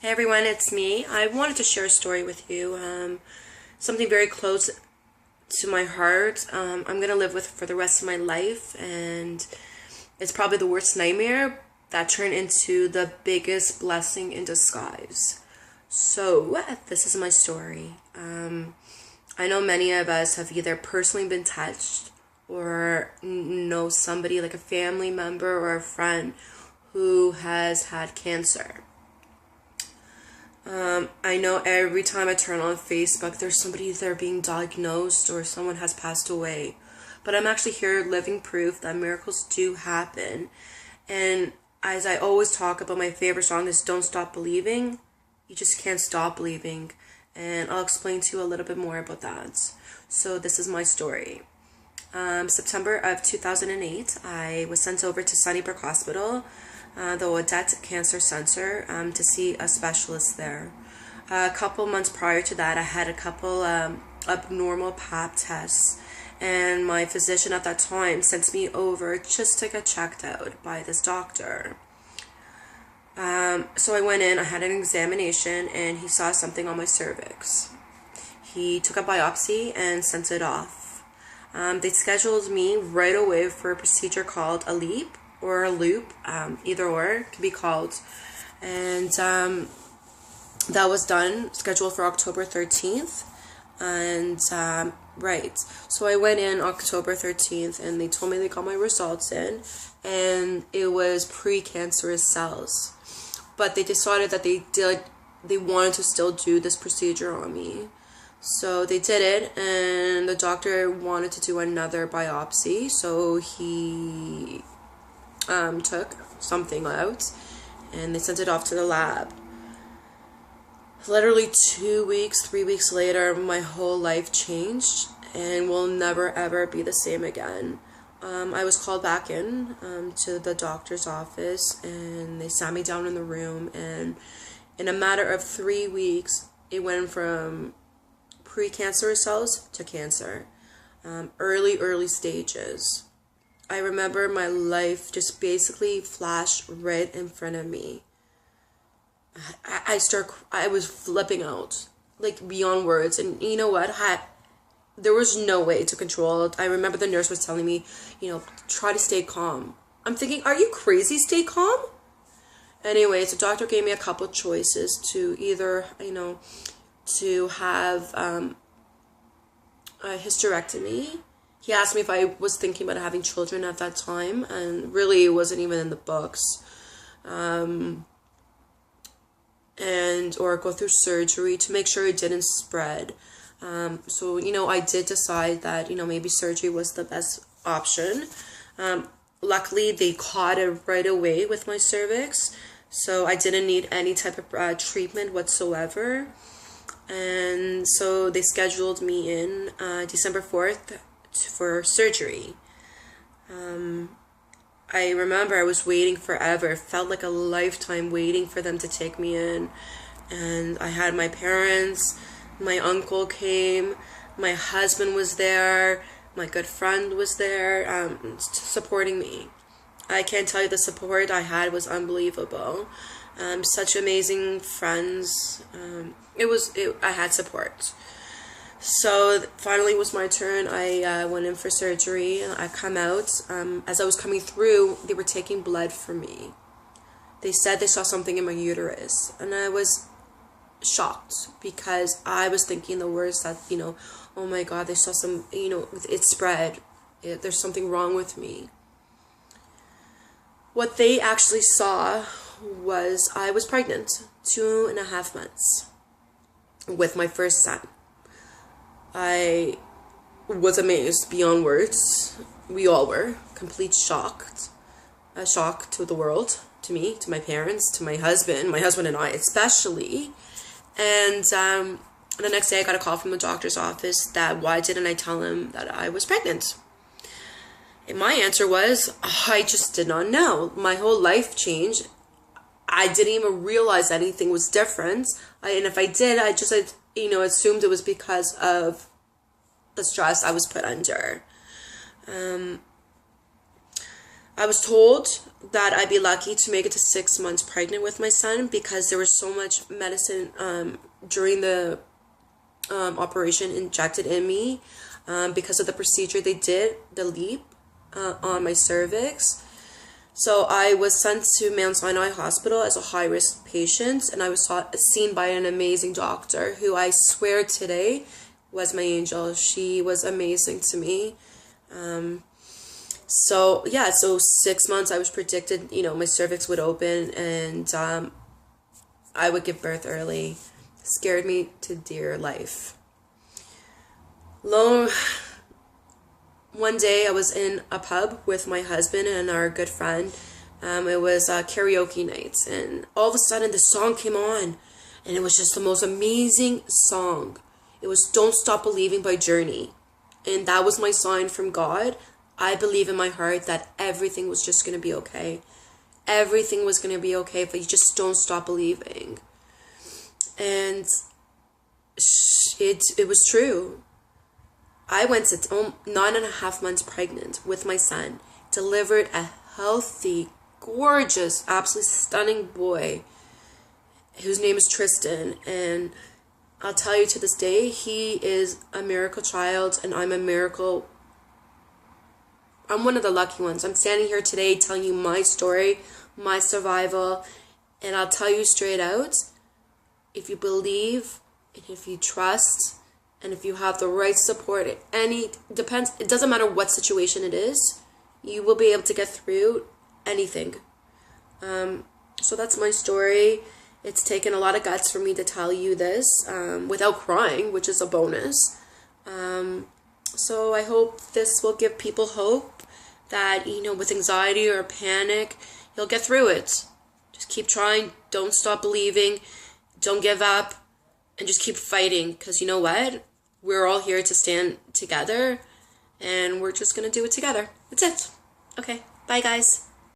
Hey everyone, it's me. I wanted to share a story with you. Something very close to my heart. I'm gonna live with for the rest of my life, and it's probably the worst nightmare that turned into the biggest blessing in disguise. So, this is my story. I know many of us have either personally been touched or know somebody like a family member or a friend who has had cancer. I know every time I turn on Facebook, there's somebody there being diagnosed or someone has passed away. But I'm actually here living proof that miracles do happen. And as I always talk about, my favorite song is Don't Stop Believing. You just can't stop believing. And I'll explain to you a little bit more about that. So this is my story. September of 2008, I was sent over to Sunnybrook Hospital, the Odette Cancer Center, to see a specialist there. A couple months prior to that, I had a couple abnormal pap tests, and my physician at that time sent me over just to get checked out by this doctor. So I went in, I had an examination, and he saw something on my cervix. He took a biopsy and sent it off. They scheduled me right away for a procedure called a LEEP or a loop, either or can be called. And that was done, scheduled for October 13th. And right, so I went in October 13th, and they told me they got my results in, and it was precancerous cells. But they decided that they wanted to still do this procedure on me. So they did it, and the doctor wanted to do another biopsy, so he took something out, and they sent it off to the lab. Literally 2 weeks, 3 weeks later, my whole life changed and will never ever be the same again. I was called back in to the doctor's office, and they sat me down in the room, and in a matter of 3 weeks, it went from precancerous cells to cancer. Early stages. I remember my life just basically flashed right in front of me. I was flipping out, like beyond words. And you know what? There was no way to control it. I remember the nurse was telling me, try to stay calm. I'm thinking, are you crazy? Stay calm? Anyways, the doctor gave me a couple choices to either, to have a hysterectomy. He asked me if I was thinking about having children at that time, and really it wasn't even in the books. Or go through surgery to make sure it didn't spread. So I did decide that, maybe surgery was the best option. Luckily, they caught it right away with my cervix, so I didn't need any type of treatment whatsoever. And so they scheduled me in December 4th for surgery. I remember I was waiting forever. It felt like a lifetime waiting for them to take me in. And I had my parents, my uncle came, my husband was there, my good friend was there, supporting me. I can't tell you, the support I had was unbelievable. Such amazing friends. I had support. So finally it was my turn. I went in for surgery. I come out. As I was coming through, they were taking blood from me. They said they saw something in my uterus, and I was shocked because I was thinking the worst, that oh my God, they saw some, it spread. There's something wrong with me. What they actually saw was I was pregnant, 2.5 months, with my first son. I was amazed beyond words. We all were. Complete shocked. A shock to the world, to me, to my parents, to my husband and I especially. And the next day I got a call from the doctor's office that why didn't I tell him that I was pregnant? And my answer was, I just did not know. My whole life changed. I didn't even realize anything was different. And if I did, I just assumed it was because of the stress I was put under. I was told that I'd be lucky to make it to 6 months pregnant with my son because there was so much medicine during the operation injected in me because of the procedure they did, the LEEP, on my cervix. So I was sent to Mount Sinai Hospital as a high-risk patient, and I was seen by an amazing doctor who I swear today was my angel. She was amazing to me. So 6 months I was predicted, my cervix would open and I would give birth early. Scared me to dear life. One day I was in a pub with my husband and our good friend. It was karaoke night, and all of a sudden the song came on, and it was just the most amazing song. It was Don't Stop Believing by Journey, and that was my sign from God. I believe in my heart that everything was just going to be okay. Everything was going to be okay if you just don't stop believing. And it was true. I went to 9.5 months pregnant with my son, delivered a healthy, gorgeous, absolutely stunning boy whose name is Tristan. And I'll tell you, to this day, he is a miracle child, and I'm a miracle. I'm one of the lucky ones. I'm standing here today telling you my story, my survival, and I'll tell you straight out, if you believe and if you trust and if you have the right support, it doesn't matter what situation it is, you will be able to get through anything. So that's my story. It's taken a lot of guts for me to tell you this without crying, which is a bonus. So I hope this will give people hope that, with anxiety or panic, you'll get through it. Just keep trying. Don't stop believing. Don't give up. And just keep fighting. Because you know what? We're all here to stand together. And we're just going to do it together. That's it. Okay. Bye, guys.